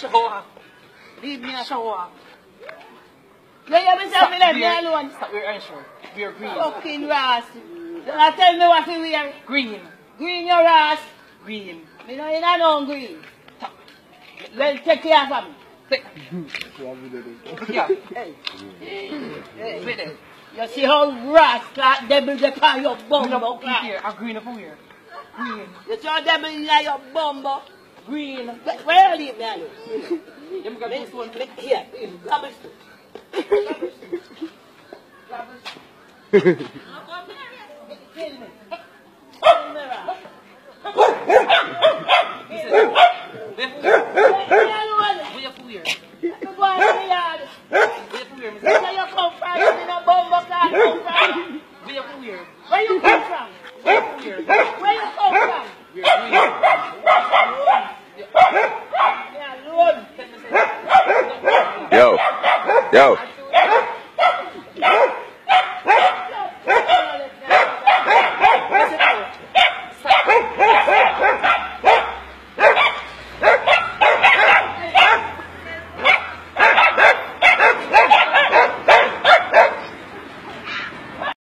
Show off. Leave me Show off. You hear me say me let me alone? Stop your unsure. We are green. Fucking Ross. Now tell me what you wear. Green. Green your ass. Green. Me know you don't know green. Well, take care of me. Yeah. Hey. Hey. You see how Ross like devil they call your bumbo class. Here, I'm green up here. Green. You see how devil in your bumbo. Green. Where are you, man? Here. Grab it. Kill me. Kill me, Ross. Where you come from? Where you come from? Yo.